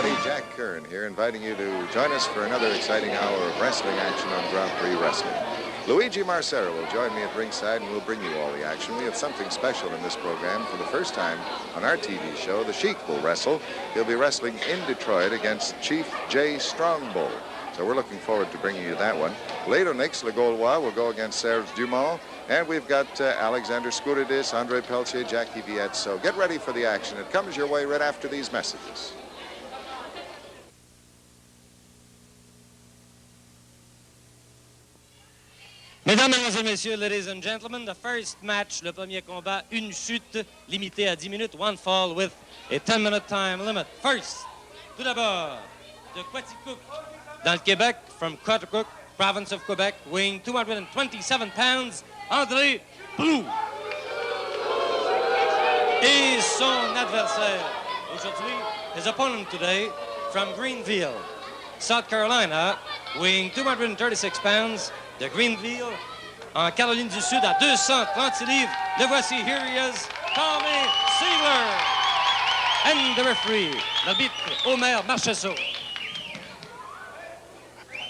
everybody. Jack Kern here, inviting you to join us for another exciting hour of wrestling action on Grand Prix Wrestling. Luigi Marcera will join me at ringside, and we'll bring you all the action. We have something special in this program. For the first time on our TV show, the Sheik will wrestle. He'll be wrestling in Detroit against Chief J. Strongbow. So we're looking forward to bringing you that one. Leronix, LeGaulois, will go against Serge, Dumont. And we've got Alexander Scuredis, André, Pelletier, Jackie Wiecz. So get ready for the action. It comes your way right after these messages. Mesdames, Mesdemoiselles, Messieurs, ladies and gentlemen, the first match, le premier combat, une chute limitée à 10 minutes, one fall with a 10-minute time limit. First, tout d'abord, de Quaticook, dans le Québec, from Quaticook, province of Quebec, weighing 227 pounds, André Proulx. Et son adversaire, aujourd'hui, his opponent today, from Greenville, South Carolina, weighing 236 pounds, de Greenville, en Caroline du Sud, à 230 livres. Le voici, here he is, Tommy Seigler. And the referee, l'arbitre Omer Marchessault.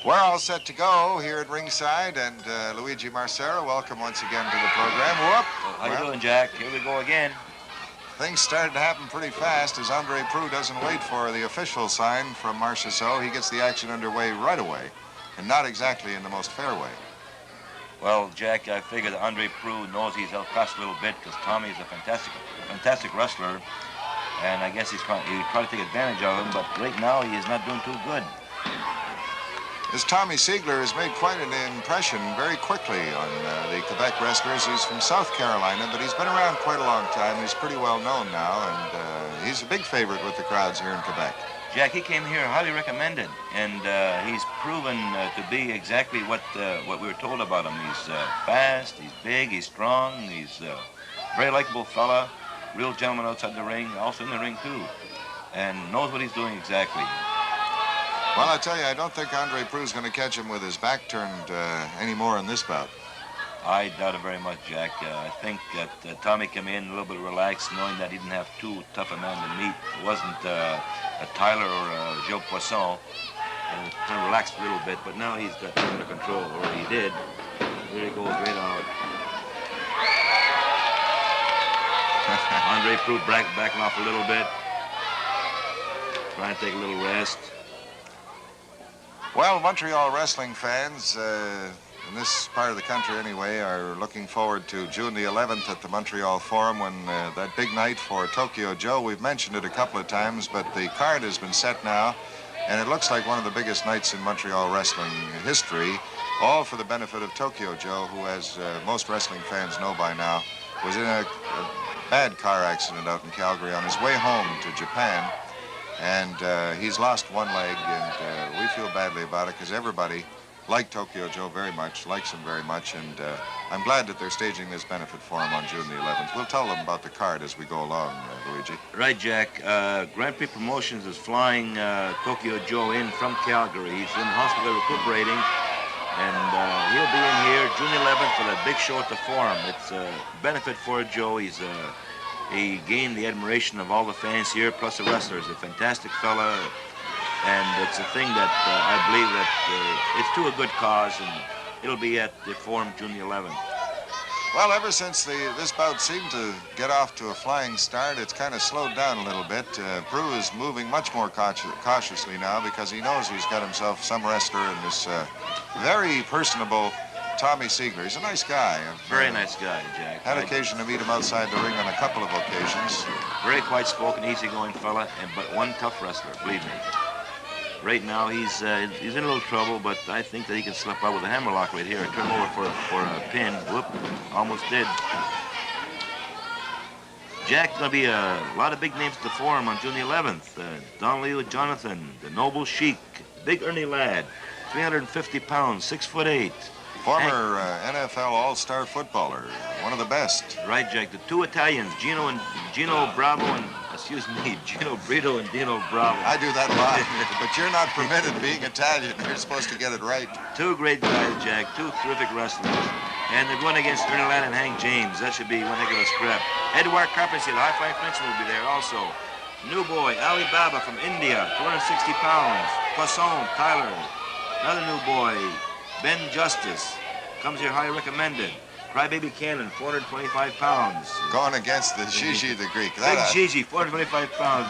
We're all set to go here at ringside, and Luigi Marcera, welcome once again to the program. Whoop. How you doing, Jack? Here we go again. Things started to happen pretty fast as André Proulx doesn't wait for the official sign from Marchessault. He gets the action underway right away, and not exactly in the most fair way. Well, Jack, I figure that André Proulx knows he's outclassed a little bit because Tommy is a fantastic wrestler, and I guess he's trying to take advantage of him, but right now he is not doing too good. This Tommy Seigler has made quite an impression very quickly on the Quebec wrestlers. He's from South Carolina, but he's been around quite a long time. He's pretty well known now, and he's a big favorite with the crowds here in Quebec. Jack, he came here highly recommended, and he's proven to be exactly what we were told about him. He's fast, he's big, he's strong, he's a very likable fella, real gentleman outside the ring, also in the ring too, and knows what he's doing exactly. Well, I tell you, I don't think André Proulx is going to catch him with his back turned anymore in this bout. I doubt it very much, Jack. I think that Tommy came in a little bit relaxed, knowing that he didn't have too tough a man to meet. It wasn't a Tyler or a Joe Poisson. And kind of relaxed a little bit, but now he's got it under control, or he did. There he goes, right out. André Proulx backing off a little bit, trying to take a little rest. Well, Montreal wrestling fans, in this part of the country anyway, are looking forward to June the 11th at the Montreal Forum when that big night for Tokyo Joe. We've mentioned it a couple of times, but the card has been set now, and it looks like one of the biggest nights in Montreal wrestling history, all for the benefit of Tokyo Joe, who, as most wrestling fans know by now, was in a bad car accident out in Calgary on his way home to Japan. And he's lost one leg, and we feel badly about it because everybody liked Tokyo Joe very much, likes him very much, and I'm glad that they're staging this benefit for him on June the 11th. We'll tell them about the card as we go along, Luigi. Right, Jack. Grand Prix Promotions is flying Tokyo Joe in from Calgary. He's in the hospital recuperating, and he'll be in here June 11th for that big show at the Forum. It's a benefit for Joe. He gained the admiration of all the fans here, plus the wrestlers. A fantastic fella, and it's a thing that I believe that it's to a good cause, and it'll be at the Forum June the 11th. Well, ever since this bout seemed to get off to a flying start, it's kind of slowed down a little bit. Proulx is moving much more cautiously now because he knows he's got himself some wrestler in this very personable Tommy Seigler. He's a nice guy. Very nice guy, Jack. Had occasion to meet him outside the ring on a couple of occasions. Very quiet-spoken, easygoing fella, but one tough wrestler, believe me. Right now, he's in a little trouble, but I think that he can slip out with a hammerlock right here and turn him over for a pin. Whoop, almost did. Jack, going to be a lot of big names at the Forum on June the 11th. Donnelly Jonathan, the Noble Sheik, Big Ernie Ladd, 350 pounds, 6'8". Former NFL All-Star footballer, one of the best. Right, Jack. The two Italians, Gino Bravo and, Gino Brito and Dino Bravo. I do that a lot, but you're not permitted being Italian. You're supposed to get it right. Two great guys, Jack. Two terrific wrestlers. And they're going against Ernie Ladd and Hank James. That should be one heck of a scrap. Edouard Carpentier, the high-flying Frenchman, will be there also. New boy, Ali Baba from India, 260 pounds. Poisson, Tyler. Another new boy, Ben Justice, comes here highly recommended. Crybaby Cannon, 425 pounds. Going against the Gigi the Greek. Big Gigi, 425 pounds.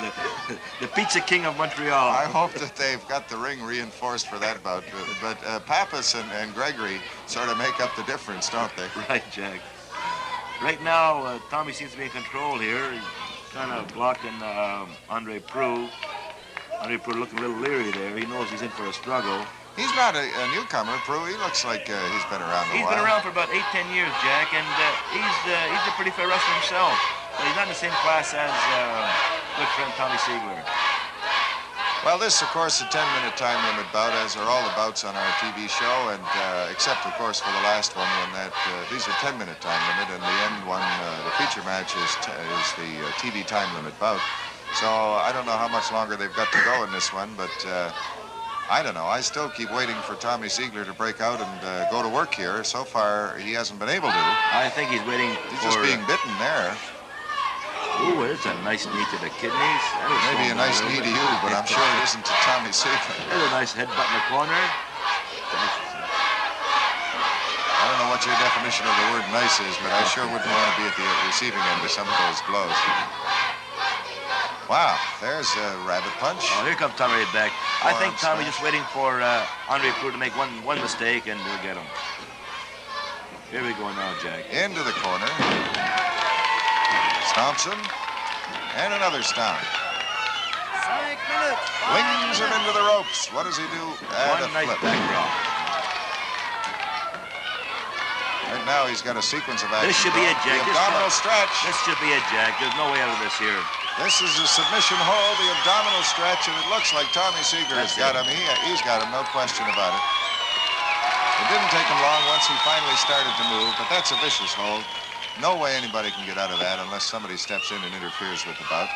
The Pizza King of Montreal. I hope that they've got the ring reinforced for that bout. But Pappas and Gregory sort of make up the difference, don't they? Right, Jack. Right now, Tommy seems to be in control here. He's kind of blocking André Proulx. André Proulx looking a little leery there. He knows he's in for a struggle. He's not a newcomer, Proulx. He looks like he's been around a while. He's been around for about 8-10 years, Jack, and he's a pretty fair wrestler himself. But he's not in the same class as good friend Tommy Seigler. Well, this, of course, is a 10-minute time limit bout, as are all the bouts on our TV show, and except, of course, for the last one, when these are 10-minute time limit, and the end one, the feature match, is the TV time limit bout. So I don't know how much longer they've got to go in this one, but I don't know. I still keep waiting for Tommy Seigler to break out and go to work here. So far, he hasn't been able to. I think he's waiting He's just being bitten there. Ooh, it's a nice knee to the kidneys. Maybe a nice knee to you, but I'm sure it isn't to Tommy Seigler. There's a nice headbutt in the corner. I don't know what your definition of the word nice is, but I sure wouldn't want to be at the receiving end of some of those blows. Wow, there's a rabbit punch. Oh, here comes Tommy right back. I think Tommy just waiting for André Proulx to make one mistake, and we'll get him. Here we go now, Jack. Into the corner. Stomps him. And another stomp. 5 minutes. Wings him into the ropes. What does he do? One nice back drop. Right now he's got a sequence of action. This should be it, Jack. The abdominal stretch. This should be it, Jack. There's no way out of this here. This is a submission hold, the abdominal stretch, and it looks like Tommy Seigler has got him. He's got him, no question about it. It didn't take him long once he finally started to move, but that's a vicious hold. No way anybody can get out of that unless somebody steps in and interferes with the bout.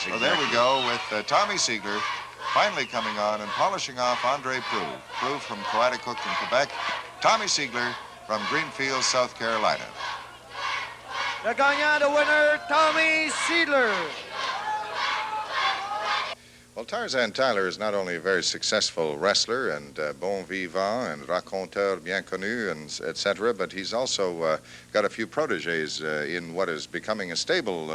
So there we go with Tommy Seigler finally coming on and polishing off André Proulx. Proulx from Coaticook in Quebec, Tommy Seigler from Greenfield, South Carolina. Le gagnant, the winner, Tommy Seigler. Well, Tarzan Tyler is not only a very successful wrestler and bon vivant and raconteur bien connu, and etc., but he's also got a few proteges in what is becoming a stable.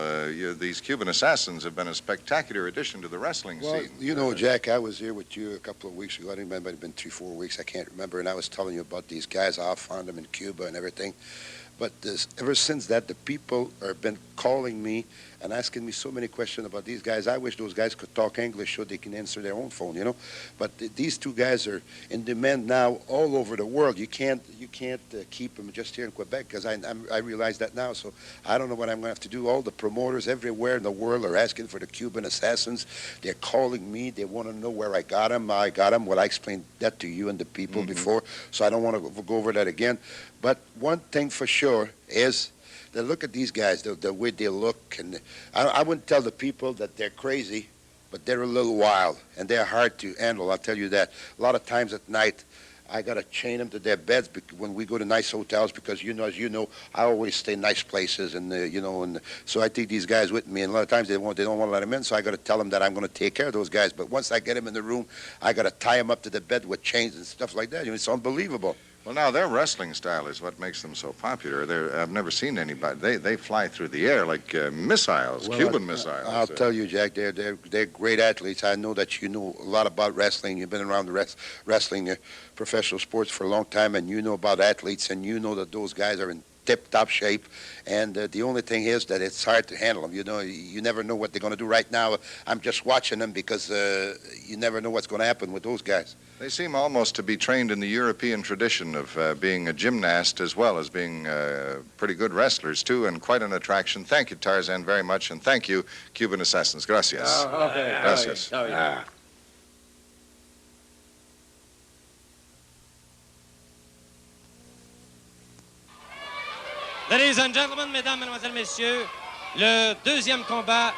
These Cuban Assassins have been a spectacular addition to the wrestling scene. You know, Jack, I was here with you a couple of weeks ago. I think it might have been 3-4 weeks. I can't remember. And I was telling you about these guys. I found them in Cuba and everything. But ever since that, the people have been calling me and asking me so many questions about these guys. I wish those guys could talk English so they can answer their own phone, you know. But these two guys are in demand now all over the world. You can't keep them just here in Quebec, because I realize that now. So I don't know what I'm going to have to do. All the promoters everywhere in the world are asking for the Cuban Assassins. They're calling me. They want to know where I got them. Well, I explained that to you and the people before, so I don't want to go over that again. But one thing for sure is that look at these guys, the way they look. And I wouldn't tell the people that they're crazy, but they're a little wild, and they're hard to handle, I'll tell you that. A lot of times at night, I got to chain them to their beds when we go to nice hotels, because, as you know, I always stay in nice places, and, and so I take these guys with me, and a lot of times they don't want to let them in, so I got to tell them that I'm going to take care of those guys. But once I get them in the room, I got to tie them up to the bed with chains and stuff like that. It's unbelievable. Well, now, their wrestling style is what makes them so popular. I've never seen anybody. They fly through the air like missiles, well, Cuban missiles. I'll tell you, Jack, they're great athletes. I know that you know a lot about wrestling. You've been around the wrestling professional sports for a long time, and you know about athletes, and you know that those guys are in tip-top shape. And the only thing is that it's hard to handle them. You never know what they're going to do. Right now, I'm just watching them because you never know what's going to happen with those guys. They seem almost to be trained in the European tradition of being a gymnast as well as being pretty good wrestlers, too, and quite an attraction. Thank you, Tarzan, very much, and thank you, Cuban Assassins. Gracias. Okay. Gracias. Oh, yeah. Ladies and gentlemen, mesdames, mesdemoiselles, messieurs, le deuxième combat,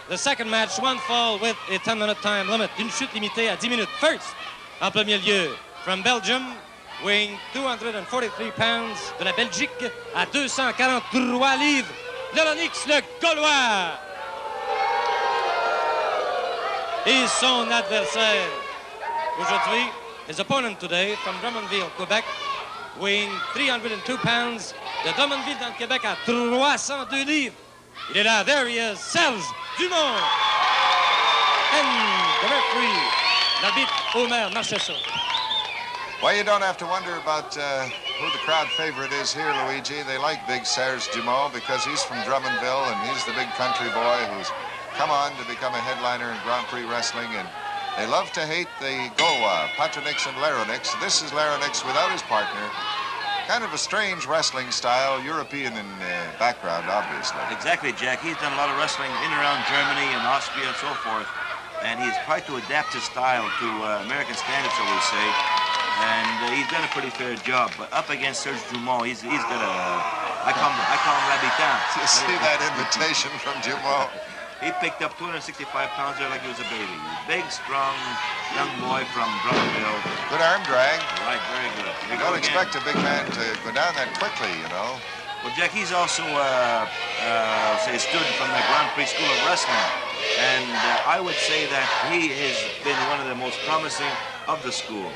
the second match, one fall with a 10-minute time limit, une chute limitée à 10 minutes. First, en premier lieu, from Belgium, weighing 243 pounds, de la Belgique à 243 livres, Leronix, le Gaulois. et son adversaire. Aujourd'hui, his opponent today from Drummondville, Quebec, weighing 302 pounds. De Drummondville dans le Québec à 302 livres. Il est là, there he is, Serge Dumont. And the referee, l'arbitre Omer Marchessault. Well, you don't have to wonder about who the crowd favorite is here, Luigi. They like big Serge Dumont because he's from Drummondville and he's the big country boy who's come on to become a headliner in Grand Prix wrestling. And they love to hate the Gaulois, Patronix and Leronix. This is Leronix without his partner. Kind of a strange wrestling style, European in background, obviously. Exactly, Jack. He's done a lot of wrestling in and around Germany and Austria and so forth. And he's tried to adapt his style to American standards, so we say. And he's done a pretty fair job. But up against Serge Dumont, he's got a... I call him L'Habitant. You see that invitation from Dumont? He picked up 265 pounds there like he was a baby. Big, strong, young boy from Drummondville. Good arm drag. Right, very good. You don't expect a big man to go down that quickly, you know. Well, Jack, he's also say a student from the Grand Prix School of Wrestling. And I would say that he has been one of the most promising of the school.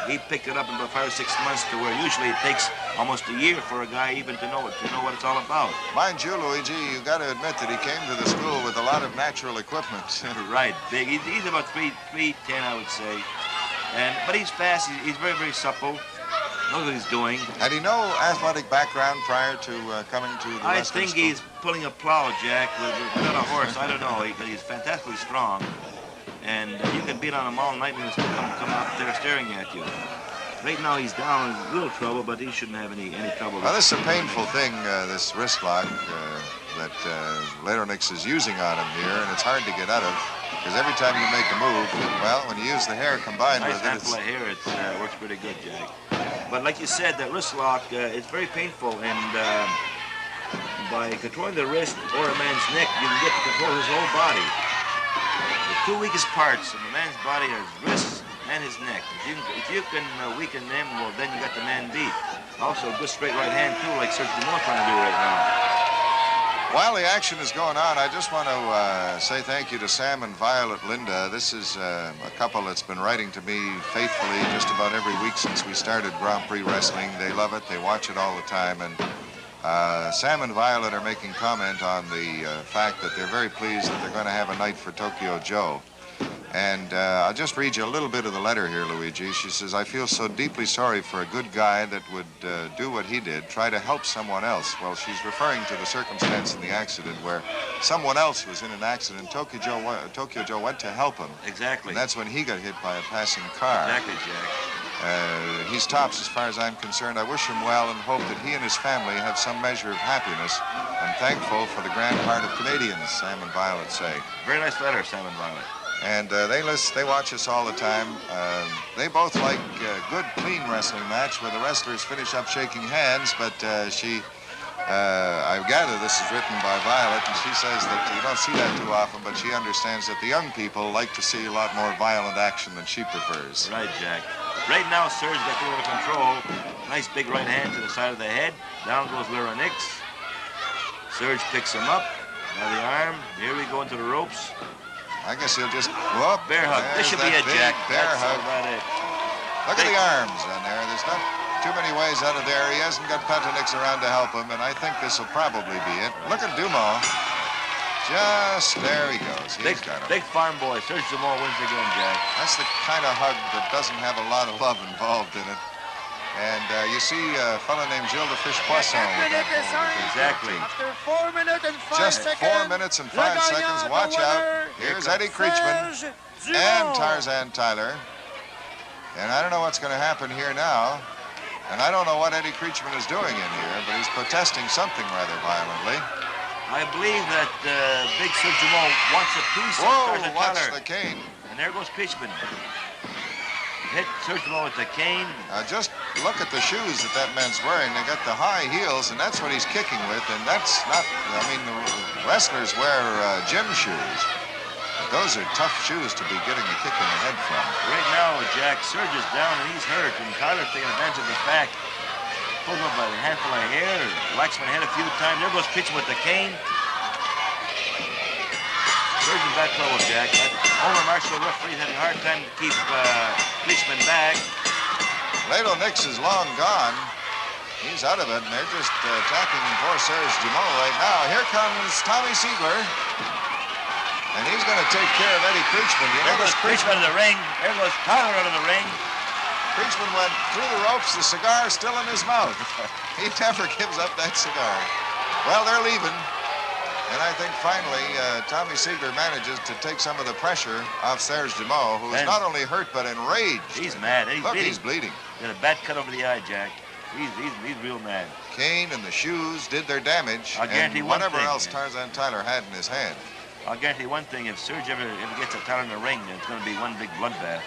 He picked it up in about 5 or 6 months to where usually it takes almost a year for a guy even to know what it's all about. Mind you, Luigi, you got to admit that he came to the school with a lot of natural equipment. Right, big. He's about 3'10", I would say. But he's fast. He's very, very supple. Knows what he's doing. Had he no athletic background prior to coming to the I wrestling think school? he's pulling a plow, Jack, without a horse. I don't know. He's fantastically strong. And you can beat on him all night and he'll still come out there staring at you. Right now he's down in a little trouble, but he shouldn't have any trouble. Well, this is a painful thing, this wrist lock that Leronix is using on him here, and it's hard to get out of, because every time you make a move, well, when you use the hair combined Nice with it, handful of hair, it works pretty good, Jack. But like you said, that wrist lock, it's very painful, and by controlling the wrist or a man's neck, you can get to control his whole body. The two weakest parts of a man's body are his wrists and his neck. If you can weaken them, well, then you got the man beat. Also, a good straight right hand, too, like Serge Dumont trying to do right now. while the action is going on, I just want to say thank you to Sam and Violet Linda. This is a couple that's been writing to me faithfully just about every week since we started Grand Prix Wrestling. They love it. They watch it all the time. And Sam and Violet are making comment on the fact that they're very pleased that they're going to have a night for Tokyo Joe. And I'll just read you a little bit of the letter here, Luigi. She says, I feel so deeply sorry for a good guy that would do what he did, try to help someone else. Well, she's referring to the circumstance in the accident where someone else was in an accident. Tokyo Joe went to help him. Exactly. And that's when he got hit by a passing car. Exactly, Jack. He's tops as far as I'm concerned. I wish him well and hope that he and his family have some measure of happiness. I'm thankful for the grand heart of Canadians, Sam and Violet say. Very nice letter, Sam and Violet. And they watch us all the time. They both like a good, clean wrestling match where the wrestlers finish up shaking hands, but I gather this is written by Violet, and she says that you don't see that too often, but she understands that the young people like to see a lot more violent action than she prefers. Right, Jack. Right now, Serge got a little control. Nice big right hand to the side of the head. Down goes Leronix. Serge picks him up by the arm. Here we go into the ropes. I guess he'll just whoop. Bear hug. This should be it, Jack. Bear That's hug. about it. Look at the arms on there. There's not too many ways out of there. He hasn't got Patronix around to help him, and I think this will probably be it. Look at Dumont. Just there he goes. He's got him. Big farm boy. Serge Dumont wins again, Jack. That's the kind of hug that doesn't have a lot of love involved in it. And you see a fellow named Gilles de Fish Poisson with that ball. Exactly. After 4 minutes and 5 Just seconds. 4 minutes and 5 seconds. Watch out. Here's Eddie Creechman and Tarzan Tyler. And I don't know what's going to happen here now. And I don't know what Eddie Creechman is doing in here, but he's protesting something rather violently. I believe that Big Serge Dumont wants a piece of Whoa, Tarzan watch Tyler. the cane. And there goes Creechman. Hit Serge Dumont with the cane. Just look at the shoes that man's wearing. They got the high heels, and that's what he's kicking with. And that's not, I mean, the wrestlers wear gym shoes. But those are tough shoes to be getting a kick in the head from. Right now, Jack, Serge is down and he's hurt. And Tyler's taking advantage of the fact. Pulled him up by a handful of hair. Waxman head a few times. There goes Creechman with the cane. Surge's in bad trouble, Jack. That over martial referee's having a hard time to keep policemen back. Leronix is long gone. He's out of it, and they're just attacking poor Serge Dumont right now. Here comes Tommy Seigler, and he's going to take care of Eddie Preachman. You There goes notice Preachman out of the ring. There goes Tyler out of the ring. Preachman went through the ropes, the cigar still in his mouth. He never gives up that cigar. Well, they're leaving. And I think finally Tommy Seigler manages to take some of the pressure off Serge Dumont, who is not only hurt but enraged. He's mad. He's bleeding. Got a bad cut over the eye, Jack. He's real mad. Cane and the shoes did their damage. I'll guarantee and one whatever thing. else Tarzan Tyler had in his hand. I'll guarantee one thing. If Serge ever gets a Tyler in the ring, then it's going to be one big bloodbath.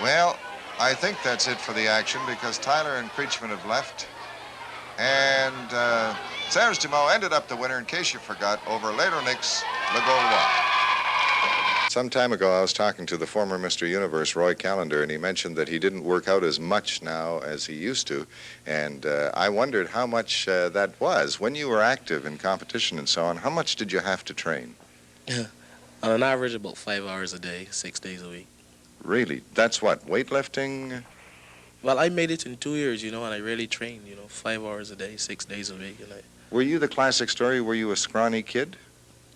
Well, I think that's it for the action because Tyler and Preachman have left. And Serge Dumont ended up the winner, in case you forgot, over Leronix, LeGaulois. Some time ago, I was talking to the former Mr. Universe, Roy Callender, and he mentioned that he didn't work out as much now as he used to. And I wondered how much that was. When you were active in competition and so on, how much did you have to train? On an average, about 5 hours a day, 6 days a week. Really? That's what, weightlifting? Well, I made it in 2 years, and I really trained, 5 hours a day, 6 days a week. Were you the classic story? Were you a scrawny kid?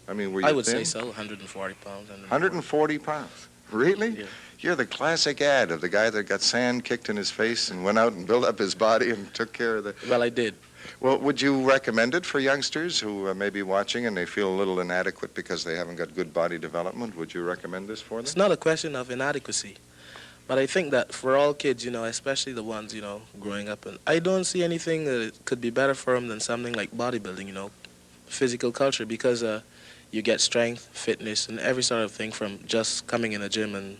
I mean, were you I would thin? say so, 140 pounds. 140 pounds? Really? Yeah. You're the classic ad of the guy that got sand kicked in his face and went out and built up his body and took care of the... Well, I did. Well, would you recommend it for youngsters who may be watching and they feel a little inadequate because they haven't got good body development? Would you recommend this for them? It's not a question of inadequacy. But I think that for all kids, especially the ones, growing up, and I don't see anything that could be better for them than something like bodybuilding, physical culture, because you get strength, fitness, and every sort of thing from just coming in a gym and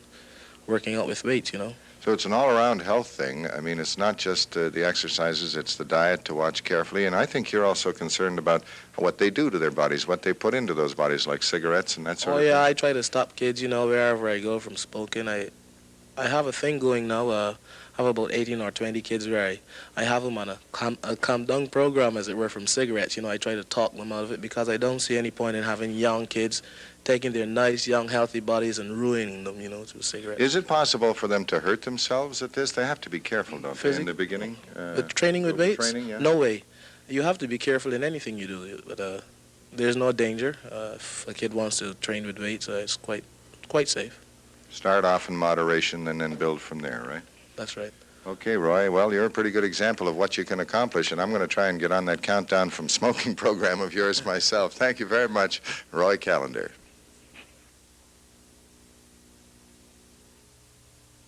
working out with weights, So it's an all-around health thing. I mean, it's not just the exercises, it's the diet to watch carefully. And I think you're also concerned about what they do to their bodies, what they put into those bodies, like cigarettes and that sort of thing. Oh, yeah, I try to stop kids, wherever I go from smoking. I have a thing going now. I have about 18 or 20 kids where I have them on a calm down program, as it were, from cigarettes. I try to talk them out of it because I don't see any point in having young kids taking their nice, young, healthy bodies and ruining them, through cigarettes. Is it possible for them to hurt themselves at this? They have to be careful, don't they, in the beginning? With training with weights? Training, yeah. No way. You have to be careful in anything you do, but there's no danger. If a kid wants to train with weights, it's quite safe. Start off in moderation and then build from there, right? That's right. Okay, Roy. Well, you're a pretty good example of what you can accomplish, and I'm going to try and get on that countdown from smoking program of yours myself. Thank you very much, Roy Callender.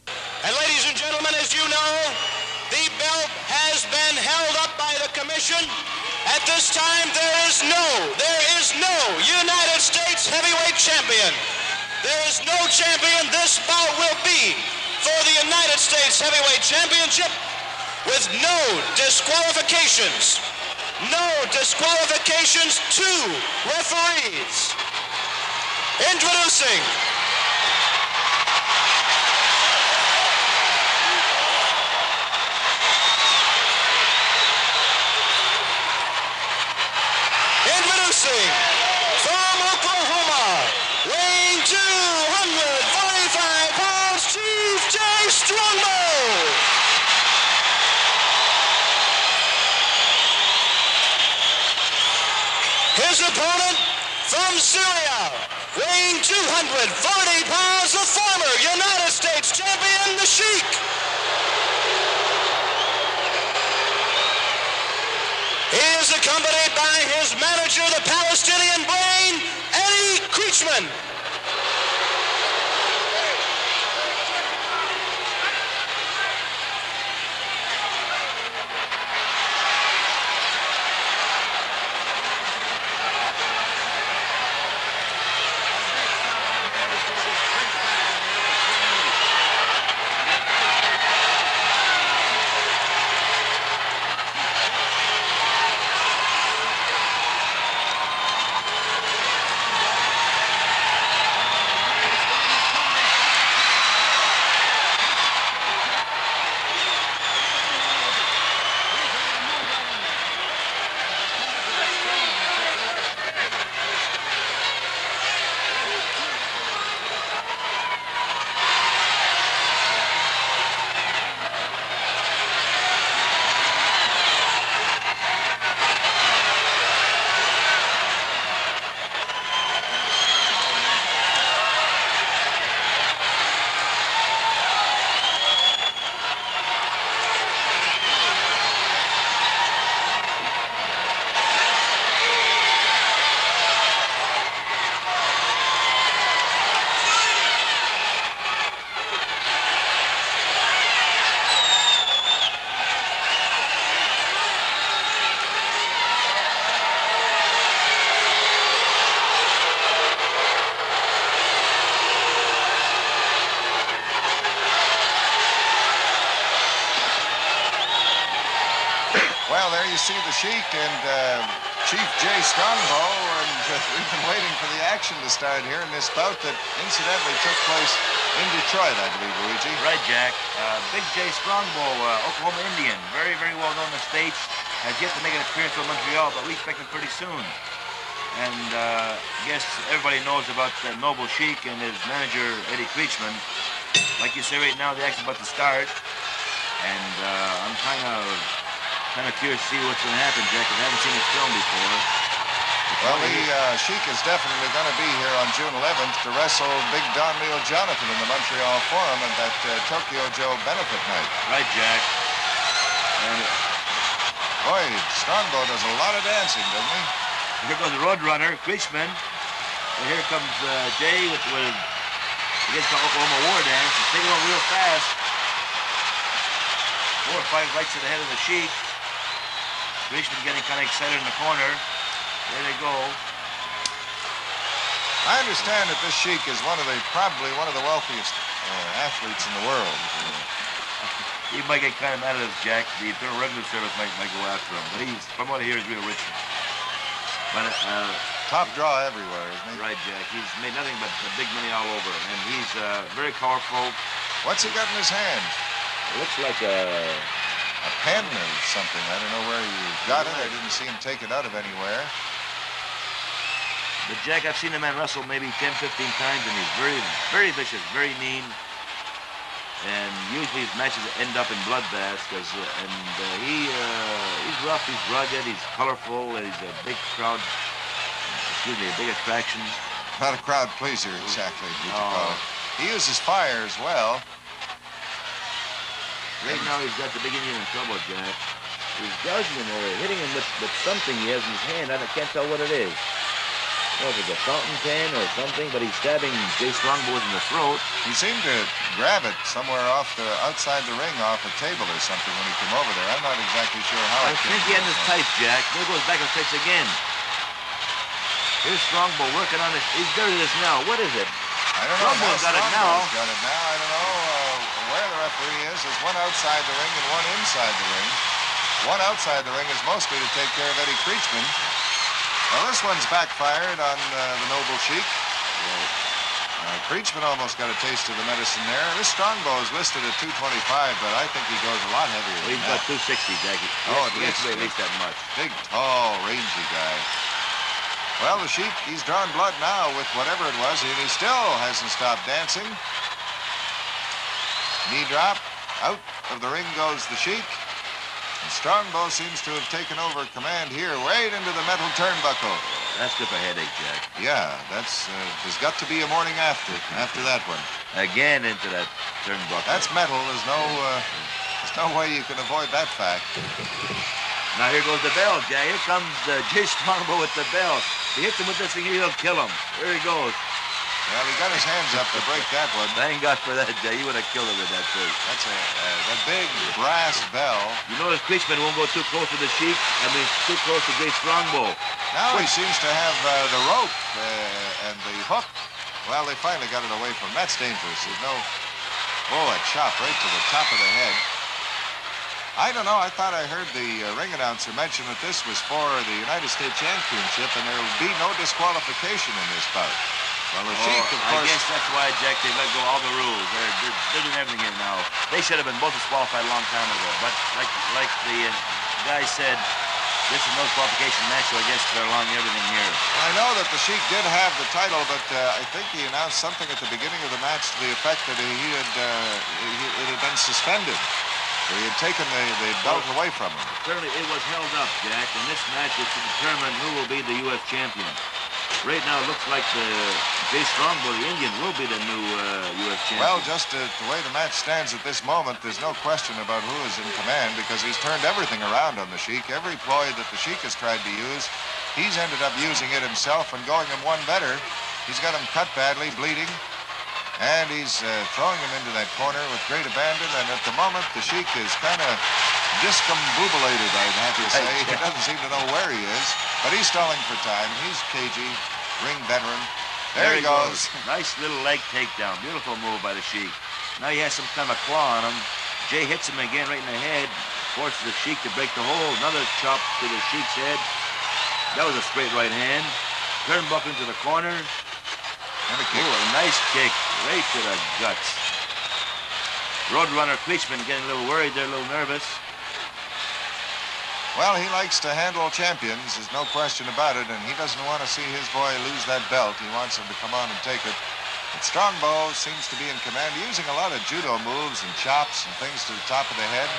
And ladies and gentlemen, as you know, the belt has been held up by the commission. At this time, there is no United States heavyweight champion. There is no champion. This bout will be for the United States Heavyweight Championship with no disqualifications. No disqualifications. 2 referees. Introducing from Oklahoma, weighing 245 pounds, Chief J. Strongbow. His opponent from Syria, weighing 240 pounds, the former United States champion, the Sheik. He is accompanied by his manager, the Palestinian brain, Eddie Preachman. see the Sheik and Chief Jay Strongbow, and we've been waiting for the action to start here in this bout that incidentally took place in Detroit, I believe, Luigi. Right, Jack. Big Jay Strongbow, Oklahoma Indian, very, very well known in the States. Has yet to make an appearance for Montreal, but we expect him pretty soon. And I guess everybody knows about Noble Sheik and his manager, Eddie Creechman. Like you say right now, the action's about to start. And I'm kind of curious to see what's going to happen, Jack, because I haven't seen this film before. Well, the Sheik is definitely going to be here on June 11th to wrestle Big Don Leo Jonathan in the Montreal Forum at that Tokyo Joe benefit night. Right, Jack. And boy, Strongbow does a lot of dancing, doesn't he? here goes the Roadrunner, Creechman. And here comes Jay with against the Oklahoma War Dance. He's taking on real fast. 4 or 5 right to the head of the Sheik. Creechman getting kind of excited in the corner. There they go. I understand that this Sheik is probably one of the wealthiest athletes in the world. He might get kind of mad at us, Jack. The Internal Revenue Service might go after him. But from what I hear, he's real rich. But top draw everywhere, isn't he? Right, Jack. He's made nothing but big money all over. And he's very powerful. What's he got in his hand? It looks like a pen or something. I don't know where he got it. I didn't see him take it out of anywhere. But, Jack, I've seen the man wrestle maybe 10, 15 times, and he's very, very vicious, very mean. And usually his matches end up in bloodbaths, he's rough, he's rugged, he's colorful, and he's a big crowd, a big attraction. Not a crowd pleaser, exactly, would you call it. He uses fire as well. Right now he's got the big Indian in trouble, Jack. He's gouging him or hitting him with something he has in his hand. I can't tell what it is. I don't know if it's a fountain pen or something, but he's stabbing Jay Strongbow in the throat. He seemed to grab it somewhere outside the ring off a table or something when he came over there. I'm not exactly sure how I think he had his tights, Jack. There goes back to tights again. Here's Strongbow working on it. He's dirty this now. What is it? I don't know. Strongbow's got it now. Got it now. I don't know where the referee is. There's one outside the ring and one inside the ring. One outside the ring is mostly to take care of Eddie Creechman. Well, this one's backfired on the Noble Sheik. Creechman almost got a taste of the medicine there. This Strongbow is listed at 225, but I think he goes a lot heavier than He's that. got 260, Jackie. Oh, at least that much. Big, tall, rangy guy. Well, the Sheik, he's drawn blood now with whatever it was, and he still hasn't stopped dancing. Knee drop. Out of the ring goes the Sheik. And Strongbow seems to have taken over command here, right into the metal turnbuckle. That's good for headache, Jack. Yeah, there's got to be a morning after that one. Again into that turnbuckle. That's metal. There's no way you can avoid that fact. Now here goes the bell, Jack. Here comes Jay Strongbow with the bell. He hits him with this thing, he'll kill him. There he goes. Well, he got his hands up to break that one. Thank God for that, Jay. He would have killed him with that thing. That's a big brass bell. You notice Creechman won't go too close to the Sheik. Too close to Jay Strongbow. Now he seems to have the rope and the hook. Well, they finally got it away from him. That's dangerous. There's no... Oh, a chop right to the top of the head. I don't know. I thought I heard the ring announcer mention that this was for the United States Championship and there will be no disqualification in this bout. Well, the Sheik, of course... I guess that's why, Jack, they let go all the rules. They're doing everything here now. They should have been both disqualified a long time ago. But like the guy said, this is no disqualification match, so I guess they're allowing everything here. I know that the Sheik did have the title, but I think he announced something at the beginning of the match to the effect that it had been suspended. He had taken the belt away from him. Apparently it was held up, Jack, and this match is to determine who will be the U.S. champion. Right now it looks like Jay Strongbow, the Indian, will be the new U.S. champion. Well, just the way the match stands at this moment, there's no question about who is in command because he's turned everything around on the Sheik. Every ploy that the Sheik has tried to use, he's ended up using it himself and going him one better. He's got him cut badly, bleeding. And he's throwing him into that corner with great abandon. And at the moment, the Sheik is kind of discombobulated, I'd have to say. He doesn't seem to know where he is. But he's stalling for time. He's cagey, ring veteran. There he goes. Nice little leg takedown. Beautiful move by the Sheik. Now he has some kind of claw on him. Jay hits him again right in the head. forces the Sheik to break the hold. Another chop to the Sheik's head. That was a straight right hand. Turnbuckle into the corner. And a kick. Oh, a nice kick right to the guts. Roadrunner Kriechman getting a little worried there, a little nervous. Well, he likes to handle champions, there's no question about it, and he doesn't want to see his boy lose that belt. He wants him to come on and take it. But Strongbow seems to be in command, using a lot of judo moves and chops and things to the top of the head.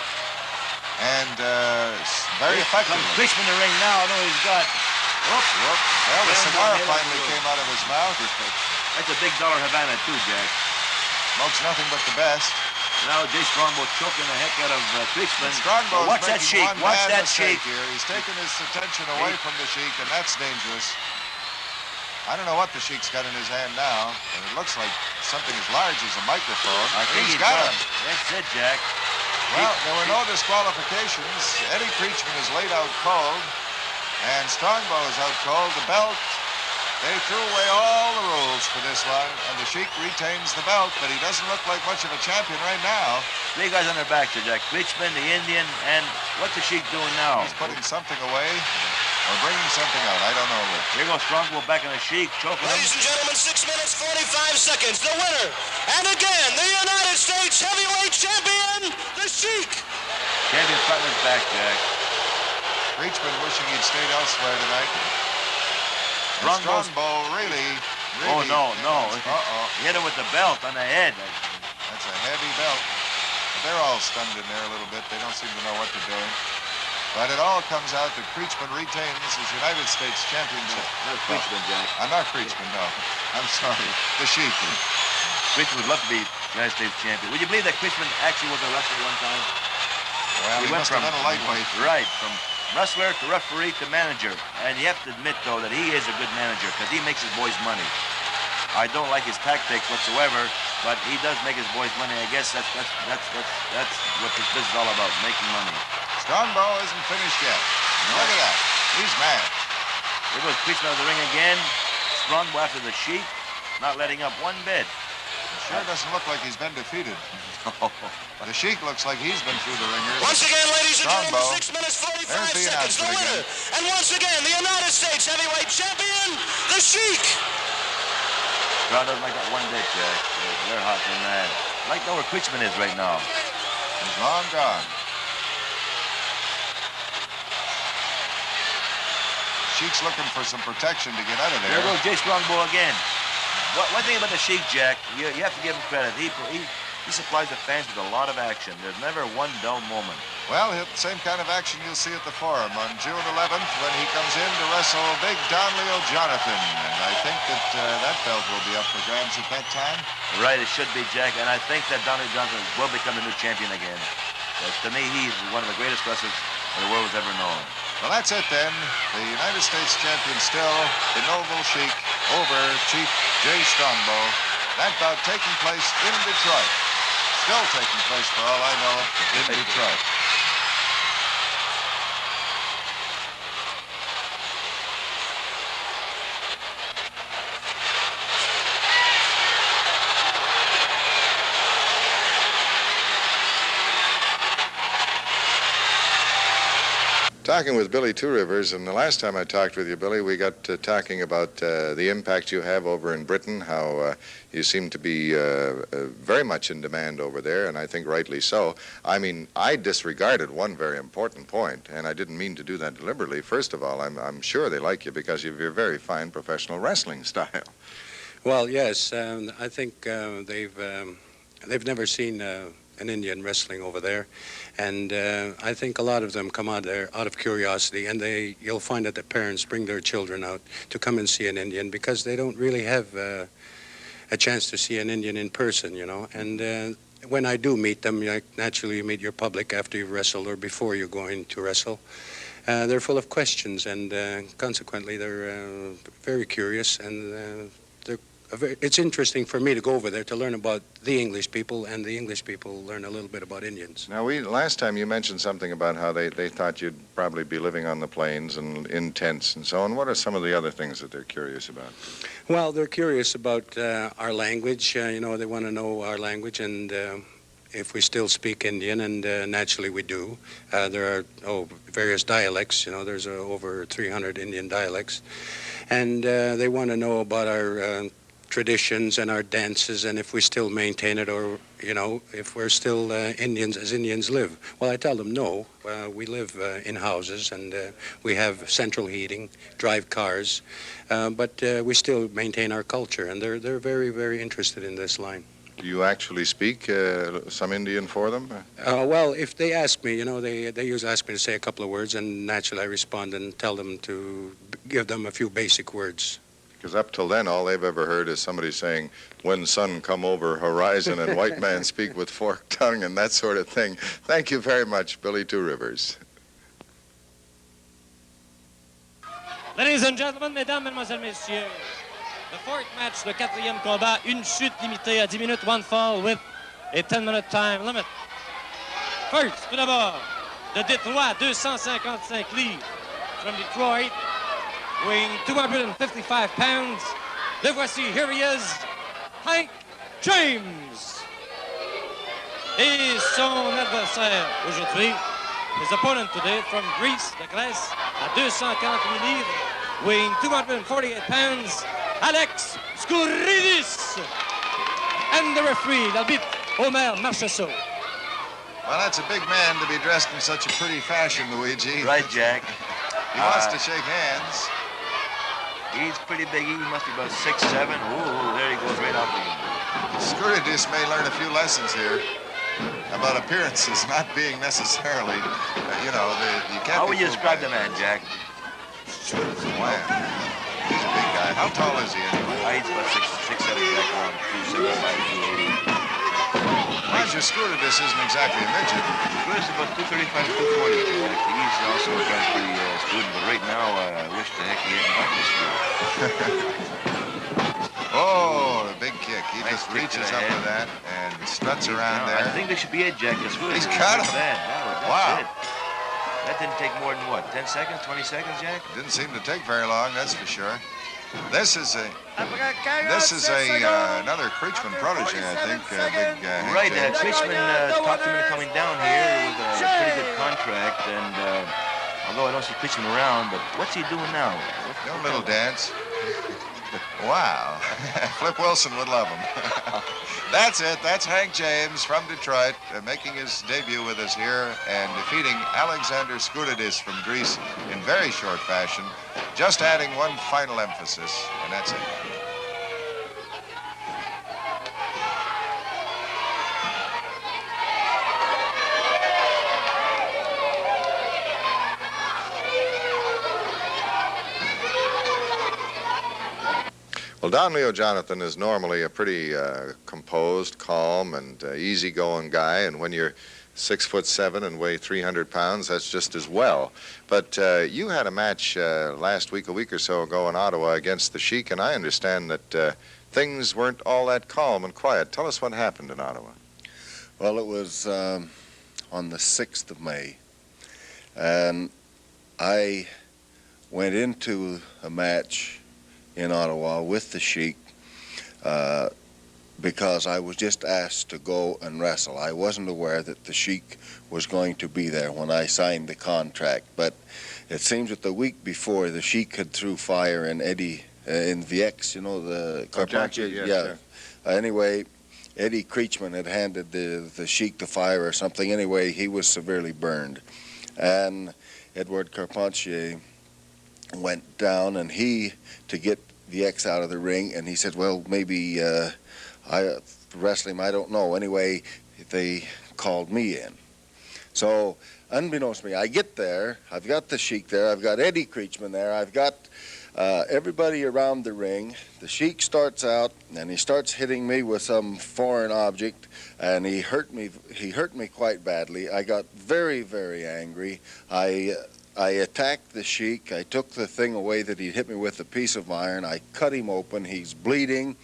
And very effective. Kriechman in the ring now. I know he's got. Whoop, whoop. Well, the cigar finally came out of his mouth. That's a big dollar Havana too, Jack. Smokes nothing but the best. Now Jay Strongbow choking the heck out of Kriechman. Strongbow watch that Sheik. Watch that Sheik. Here. He's taking his attention away from the Sheik, and that's dangerous. I don't know what the Sheik's got in his hand now, but it looks like something as large as a microphone. I think he's got him. That's it, Jack. Well, there were no disqualifications. Eddie Kriechman is laid out cold, and Strongbow is out cold. The belt, they threw away all the rules for this one, and the Sheik retains the belt, but he doesn't look like much of a champion right now. Three guys on their back here, Jack. Kriechman, the Indian, and what's the Sheik doing now? He's putting something away or bringing something out. I don't know which. Here goes Strongbow back on the Sheik, choking him. Ladies and gentlemen, 6 minutes, 45 seconds. The winner, and again, the United States heavyweight champion, the Sheik. Champion fighting his back, Jack. Kriechman wishing he'd stayed elsewhere tonight. And Strongbow really. Oh, no. Uh-oh. He hit him with the belt on the head. That's a heavy belt. But they're all stunned in there a little bit. They don't seem to know what they're doing. But it all comes out that Kriechman retains his United States championship. No, Kriechman, Jack. I'm not Kriechman, no. I'm sorry. The Sheik. Kriechman would love to be United States champion. Would you believe that Kriechman actually was a wrestler one time? Well, he went must have been a lightweight. Right, from wrestler to referee to manager. And you have to admit, though, that he is a good manager because he makes his boys money. I don't like his tactics whatsoever, but he does make his boys money. I guess that's what this business is all about, making money. Strongbow isn't finished yet. Look at that. He's mad. There goes Kriechman out of the ring again. Strongbow after the Sheik, not letting up one bit. It sure doesn't look like he's been defeated. The Sheik looks like he's been through the ringer. Once again, ladies and Strongbow. gentlemen, 6 minutes, 45 There's the seconds. The announcement winner, again. and once again, the United States heavyweight champion, the Sheik. Crowd doesn't like that one bit, Jack. They're hot and mad. Like know where Kriechman is right now. He's long gone. Sheik's looking for some protection to get out of there. There goes Jay Strongbow again. One thing about the Sheik, Jack, you have to give him credit. He supplies the fans with a lot of action. There's never one dull moment. Well, the same kind of action you'll see at the Forum on June 11th when he comes in to wrestle Big Donley O'Jonathan. And I think that that belt will be up for grabs at that time. Right, it should be, Jack. And I think that Donley O'Jonathan will become the new champion again. To me, he's one of the greatest wrestlers the world has ever known. Well, that's it then. The United States champion still, the Noble Sheik, over Chief Jay Strongbow. That bout taking place in Detroit. Still taking place, for all I know, in Detroit. Talking with Billy Two Rivers, and the last time I talked with you, Billy, we got talking about the impact you have over in Britain, how you seem to be very much in demand over there, and I think rightly so. I mean, I disregarded one very important point, and I didn't mean to do that deliberately. First of all, I'm sure they like you because of your very fine professional wrestling style. Well, yes, I think they've never seen an Indian wrestling over there, and I think a lot of them come out there out of curiosity, and you'll find that the parents bring their children out to come and see an Indian because they don't really have a chance to see an Indian in person, you know. And when I do meet them, naturally you meet your public after you've wrestled or before you're going to wrestle. They're full of questions, and consequently they're very curious, and it's interesting for me to go over there to learn about the English people, and the English people learn a little bit about Indians. Now, last time you mentioned something about how they thought you'd probably be living on the plains and in tents and so on. What are some of the other things that they're curious about? Well, they're curious about our language. You know, they want to know our language, and if we still speak Indian, and naturally we do. There are various dialects. You know, there's over 300 Indian dialects, and they want to know about our traditions and our dances, and if we still maintain it, or if we're still Indians as Indians live. Well, I tell them no. We live in houses, and we have central heating, drive cars, but we still maintain our culture, and they're very, very interested in this line. Do you actually speak some Indian for them? Well, if they ask me, they usually ask me to say a couple of words, and naturally I respond and tell them to give them a few basic words. Because up till then, all they've ever heard is somebody saying, "When sun come over horizon," and white man speak with forked tongue and that sort of thing. Thank you very much, Billy Two Rivers. Ladies and gentlemen, mesdames, mesdemoiselles, messieurs, the fourth match, le quatrième combat, une chute limitée à 10 minutes, one fall with a 10-minute time limit. First, tout d'abord, de Détroit, 255 livres from Detroit, weighing 255 pounds. Le voici, here he is, Hank James. Et son adversaire aujourd'hui, his opponent today from Greece, de Grèce, à 248 livres, weighing 248 pounds, Alex Scuredis. And the referee, l'arbitre, Omer Marchessault. Well, that's a big man to be dressed in such a pretty fashion, Luigi. Right, Jack. He wants to shake hands. He's pretty big. He must be about 6'7". Ooh, there he goes right off the Scuredis may learn a few lessons here about appearances not being necessarily, you can't. How would you describe the man, Jack? Wow. He's a big guy. How tall is he anyway? He's about 6'7", Jack, around 275, 280. Mind you, Scuredis isn't exactly a midget. Scuredis is about 235 to 240, Jack. He's also a Grand Prix student, but right now I wish the heck he hadn't gotten this school. Oh, the big kick. He Nice just kick to reaches the up head. with that and struts around I there. think there should be a Jack. He's got him. That's Wow. it. That didn't take more than what, 10 seconds, 20 seconds, Jack? Didn't seem to take very long, that's for sure. This is Après another Creechman protege, I think. Big Hank Right, James. Creechman talked to me coming down here with a pretty good contract, and although I don't see Creechman around, but what's he doing now? No little dance. Wow. Flip Wilson would love him. That's it. That's Hank James from Detroit making his debut with us here and defeating Alexander Scuredis from Greece in very short fashion. Just adding one final emphasis, and that's it. Well, Don Leo Jonathan is normally a pretty composed, calm, and easygoing guy, and when you're 6'7" and weigh 300 pounds, that's just as well. But you had a match a week or so ago in Ottawa against the Sheik, and I understand that things weren't all that calm and quiet. Tell us what happened in Ottawa. Well, it was on the 6th of May, and I went into a match in Ottawa with the Sheik because I was just asked to go and wrestle. I wasn't aware that the Sheik was going to be there when I signed the contract, but it seems that the week before the Sheik had threw fire in in Wiecz, the Carpathian. Yes. Anyway, Eddie Creechman had handed the Sheik the fire or something. Anyway, he was severely burned, and Edward Carpentier went down, and to get Wiecz out of the ring, and he said, well, maybe I wrestle him, I don't know. Anyway, they called me in. So, unbeknownst to me, I get there, I've got the Sheik there, I've got Eddie Creechman there, I've got everybody around the ring. The Sheik starts out, and he starts hitting me with some foreign object, and he hurt me quite badly. I got very, very angry. I attacked the Sheik. I took the thing away that he hit me with, a piece of iron. I cut him open. He's bleeding.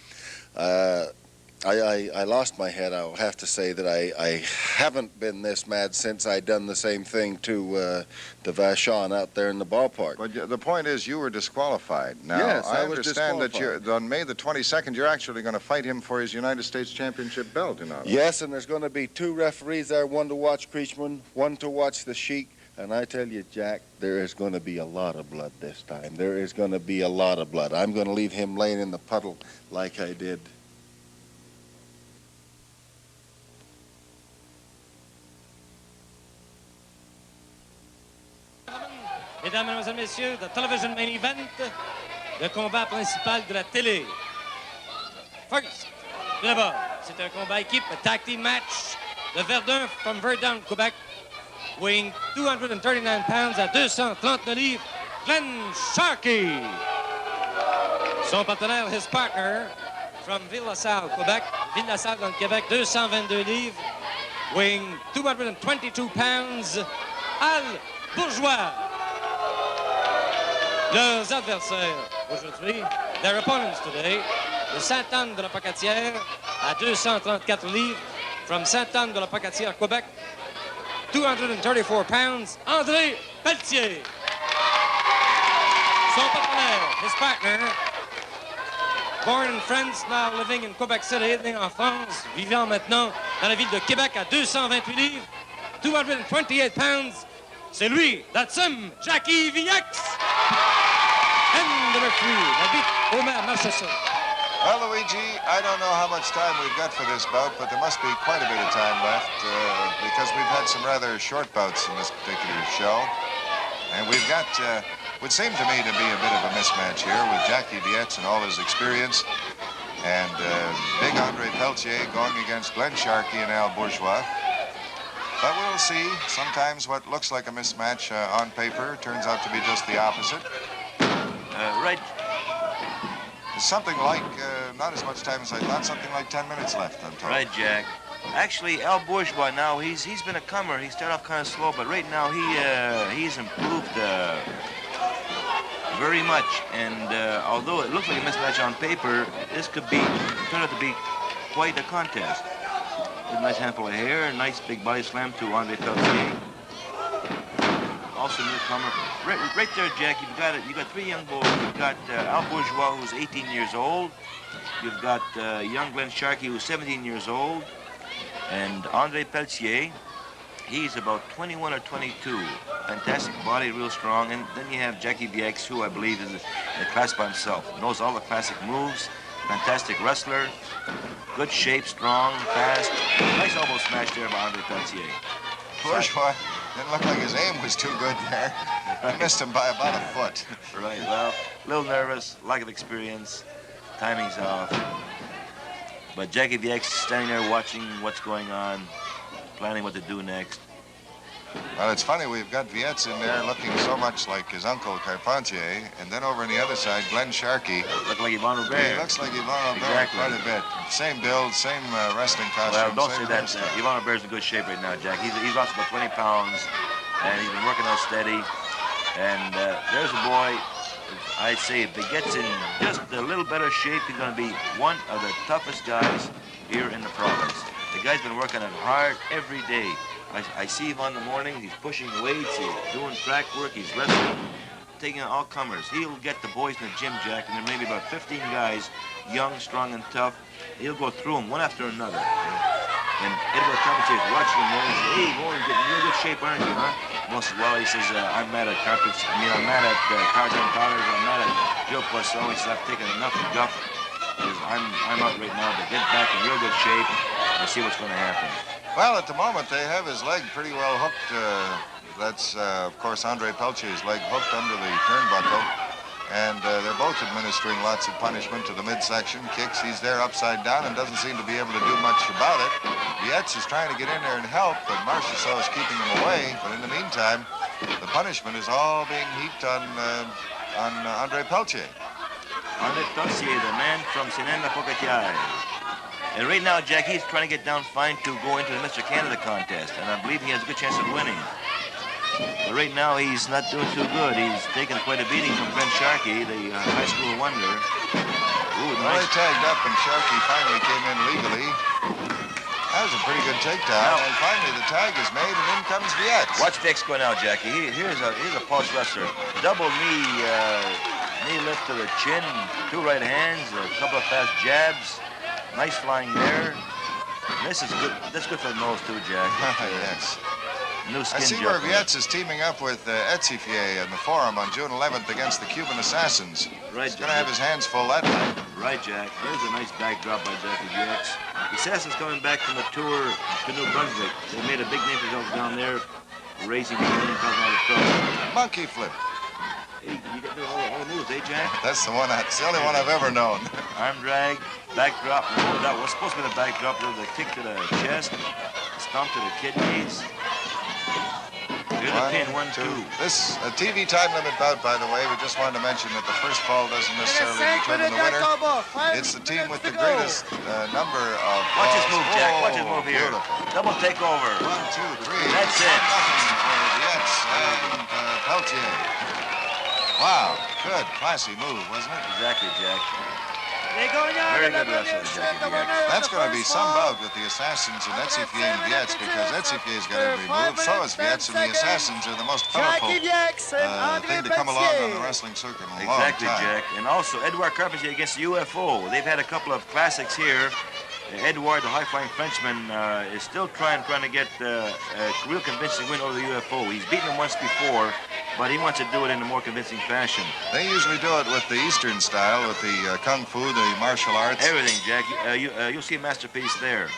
I lost my head. I'll have to say that I haven't been this mad since I done the same thing to Vachon out there in the ballpark. But the point is, you were disqualified. Now, Yes, I I was understand that disqualified. on May the 22nd, you're actually going to fight him for his United States Championship belt, you know. Yes, and there's going to be 2 referees there, one to watch Creechman, one to watch the Sheik. And I tell you, Jack, there is going to be a lot of blood this time. There is going to be a lot of blood. I'm going to leave him laying in the puddle like I did. Mesdames, Mesdemoiselles, Messieurs, the television main event, le combat principal de la télé. First, tout d'abord, c'est un combat équipe, a tag team match. De Verdun from Verdun, Quebec, weighing 239 pounds à 239 livres, Glen Sharkey. Son partenaire, his partner, from Ville-la-Salle, Quebec, Ville-la-Salle dans le Québec, 222 livres, weighing 222 pounds, Al Bourgeois. Leurs adversaires aujourd'hui, their opponents today, de Sainte-Anne de la Pocatière à 234 livres, from Sainte-Anne de la Pocatière, Quebec, 234 pounds, André Pelletier. Son partenaire, his partner, born in France, now living in Quebec City, né en France, vivant maintenant dans la ville de Québec à 228 livres, 228 pounds, c'est lui, that's him, Jackie Wiecz. And the referee, l'arbitre Omer Marchessault. Well, Luigi, I don't know how much time we've got for this bout, but there must be quite a bit of time left because we've had some rather short bouts in this particular show. And we've got, would seem to me to be a bit of a mismatch here with Jackie Wiecz and all his experience and big André Pelletier going against Glen Sharkey and Al Bourgeois. But we'll see. Sometimes what looks like a mismatch on paper turns out to be just the opposite. Right. There's something like, not as much time as I thought, something like 10 minutes left, I'm told. Right, Jack. Actually, Al Bourgeois now, he's been a comer. He started off kind of slow, but right now he's improved very much. And although it looks like a mismatch on paper, this could turn out to be quite a contest. A nice handful of hair, a nice big body slam to André Pelletier. Also newcomer. Right there, Jack, you've got 3 young boys. You've got Al Bourgeois, who's 18 years old. You've got young Glen Sharkey, who's 17 years old. And André Pelletier, he's about 21 or 22. Fantastic body, real strong. And then you have Jackie Wiecz, who I believe is in a class by himself. Knows all the classic moves. Fantastic wrestler. Good shape, strong, fast. Nice elbow smash there by André Pelletier. Bourgeois didn't look like his aim was too good there. He missed him by about a foot. Right, well, a little nervous, lack of experience, timing's off. But Jackie Wiecz standing there watching what's going on, planning what to do next. Well, it's funny, we've got Wiecz in there looking so much like his uncle Carpentier, and then over on the other side, Glen Sharkey. Look like Yvon Robert. He looks like Yvon Robert Exactly. quite a bit. Same build, same wrestling costume. Well, don't same say that. hairstyle. Yvon Robert's in good shape right now, Jack. He's lost about 20 pounds, and he's been working out steady. And there's a boy, I'd say if he gets in just a little better shape, he's going to be one of the toughest guys here in the province. The guy's been working out hard every day. I see him in the morning, he's pushing weights, he's doing track work, he's wrestling, taking on all comers. He'll get the boys in the gym, Jack, and there may be about 15 guys, young, strong, and tough. He'll go through them one after another. And Edward Carpentier's watching him, and he says, hey, boy, you're getting in real good shape, aren't you, huh? Most well, he says, I'm mad at I'm mad at Tarzan Collars, I'm mad at Joe Poisson. He says, I've taken enough guff. He says, I'm out right now, but get back in real good shape and see what's going to happen. Well, at the moment, they have his leg pretty well hooked. That's, of course, André Pelletier's leg hooked under the turnbuckle. And they're both administering lots of punishment to the midsection, kicks. He's there upside down and doesn't seem to be able to do much about it. Wiecz is trying to get in there and help, but Marchessault is keeping him away. But in the meantime, the punishment is all being heaped on André Pelletier. André Pelletier, the man from Sainte-Anne-la-Pocatière. And right now, Jack, he's trying to get down fine to go into the Mr. Canada contest, and I believe he has a good chance of winning. But right now, he's not doing too good. He's taken quite a beating from Glen Sharkey, the high school wonder. Ooh, Well, nice. they tagged up, and Sharkey finally came in legally. That was a pretty good takedown. Now- And finally, the tag is made, and in comes Wiecz. Watch Wiecz go now, Jackie. Here's a post wrestler. Double knee lift to the chin, 2 right hands, a couple of fast jabs. Nice flying there. This is good. That's good for the nose too, Jack. Yes. New I skin see job where there. Wiecz is teaming up with Etzifier in the Forum on June 11th against the Cuban Assassins. Right, He's going to have his hands full that night. Right, Jack. There's a nice backdrop by Jackie Wiecz. The Assassins coming back from a tour to New Brunswick. They made a big name for themselves down there, raising $1 million out of trouble. Monkey flip. Hey, you get all the moves, eh, Jack? That's the one. It's the only one I've ever known. Arm drag, backdrop. No, that was supposed to be the backdrop. There was a kick to the chest, stomp to the kidneys. Here's the pin, 1, 2. This a TV time limit bout, by the way. We just wanted to mention that the first fall doesn't necessarily determine the winner. It's the team with the greatest number of Watch his balls. move, Jack. Watch his move here. Beautiful. Double takeover. 1, 2, 3. That's it. 1-0 for Wiecz and Pelletier. Wow, good, classy move, wasn't it? Exactly, Jack. Very good wrestler, Jackie Wiecz. That's going to be some bout with the Assassins and Etzifier and Wiecz, because Etsifier's got every move, so is Wiecz, and the Assassins are the most colorful thing to come along on the wrestling circuit in a long Exactly, time. Jack. And also, Edouard Carpentier against the UFO. They've had a couple of classics here. Edouard, the high-flying Frenchman, is still trying to get a real convincing win over the UFO. He's beaten him once before, but he wants to do it in a more convincing fashion. They usually do it with the Eastern style, with the Kung Fu, the martial arts. Everything, Jack. You'll see a masterpiece there.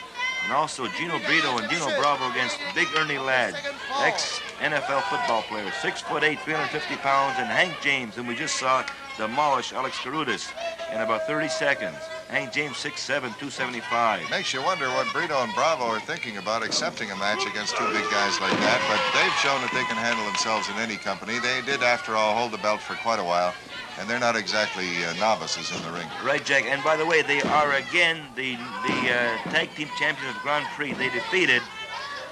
And also Gino Brito and Dino Bravo against Big Ernie Ladd, ex-NFL football player, 6'8", 350 pounds, and Hank James, whom we just saw demolish Alex Scuredis in about 30 seconds. Hank James, 6'7", 275. Makes you wonder what Brito and Bravo are thinking about accepting a match against 2 big guys like that, but they've shown that they can handle themselves in any company. They did, after all, hold the belt for quite a while, and they're not exactly novices in the ring. Right, Jack. And by the way, they are again the tag team champions of Grand Prix. They defeated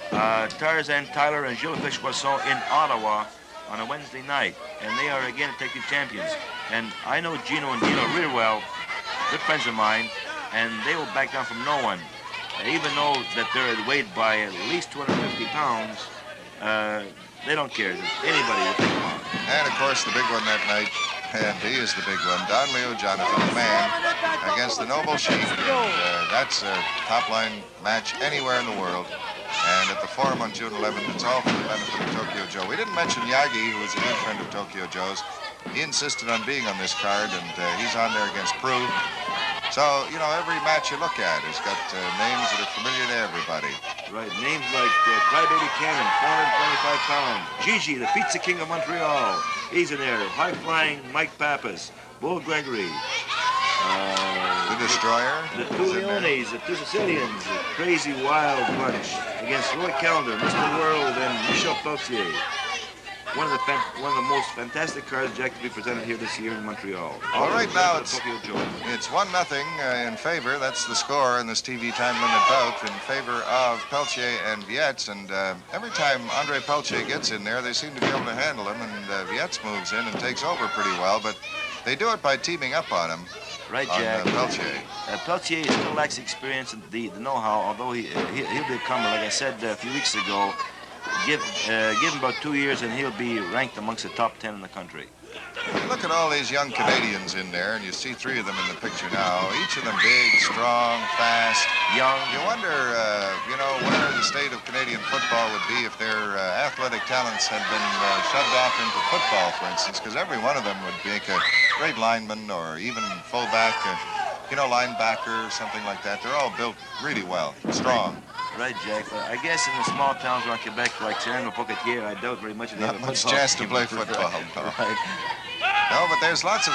Tarzan Tyler and Gilles Fiche-Poisson in Ottawa on a Wednesday night, and they are again tag team champions. And I know Gino and Dino really well, good friends of mine, and they will back down from no one. Even though that they're weighed by at least 250 pounds, they don't care. Anybody will take them on. And, of course, the big one that night, and he is the big one, Don Leo Jonathan, the man, against the Noble Sheik. And, that's a top-line match anywhere in the world. And at the Forum on June 11th, it's all for the benefit of Tokyo Joe. We didn't mention Yagi, who was a good friend of Tokyo Joe's. He insisted on being on this card, and he's on there against Proulx. So, you know, every match you look at has got names that are familiar to everybody. Right, names like Crybaby Cannon, 425 pounds. Gigi, the Pizza King of Montreal. He's in there. High-flying Mike Pappas. Bull Gregory. The Destroyer. The 2 Leones, the 2 Sicilians. The Crazy Wild Bunch against Roy Calendar, Mr. World, and Michel Pelletier. One of the most fantastic cards, Jack, to be presented here this year in Montreal. Well, right now it's Tokyo Joe. It's 1-0 in favor. That's the score in this TV time limit bout in favor of Pelletier and Wiecz. And every time André Pelletier gets in there, they seem to be able to handle him. And Wiecz moves in and takes over pretty well. But they do it by teaming up on him. Right, on, Jack. Pelletier. Pelletier still lacks experience and the know-how, although he'll be a comer. Like I said a few weeks ago, give him about 2 years and he'll be ranked amongst the top 10 in the country. You look at all these young Canadians in there, and you see 3 of them in the picture now. Each of them big, strong, fast, young. You wonder, you know, where the state of Canadian football would be if their athletic talents had been shoved off into football, for instance, because every one of them would make a great lineman or even fullback, you know, linebacker or something like that. They're all built really well, strong. Right, Jack. I guess in the small towns around Quebec, like Saint-Henri, Pelletier, I doubt very much. Not much chance to play football. Right. No, but there's lots of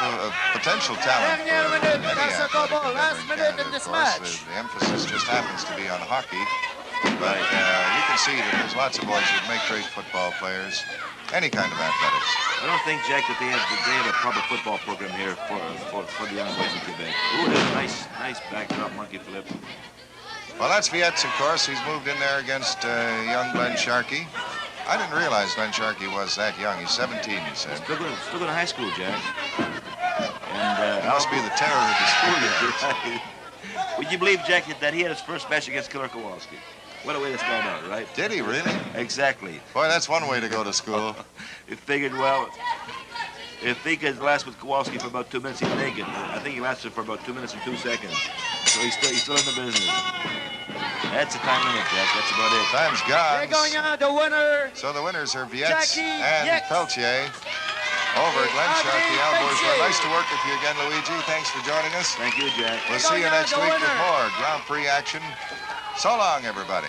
potential talent for any athletic last minute in this match. The emphasis just happens to be on hockey. But you can see that there's lots of boys who make great football players, any kind of athletics. I don't think, Jack, that they have a proper football program here for the young boys in Quebec. Ooh, there's a nice backdrop monkey flip. Well, that's Wiecz, of course. He's moved in there against young Glen Sharkey. I didn't realize Glen Sharkey was that young. He's 17, he said. Still going to high school, Jack. And must be the terror of the schoolyard. Would you believe, Jack, that he had his first match against Killer Kowalski? What a way to start out, right? Did he really? Exactly. Boy, that's one way to go to school. He figured, well, if he could last with Kowalski for about 2 minutes, he'd make it. I think he lasted for about 2 minutes and 2 seconds. So he's still in the business. That's the time limit, Jack. That's about it. Time's gone. They're going on the winner. So the winners are Wiecz Jackie and Wiecz. Pelletier over Glen, Sharkey, Bourgeois. Nice to work with you again, Luigi. Thanks for joining us. Thank you, Jack. We'll see you next week with more Grand Prix action. So long, everybody.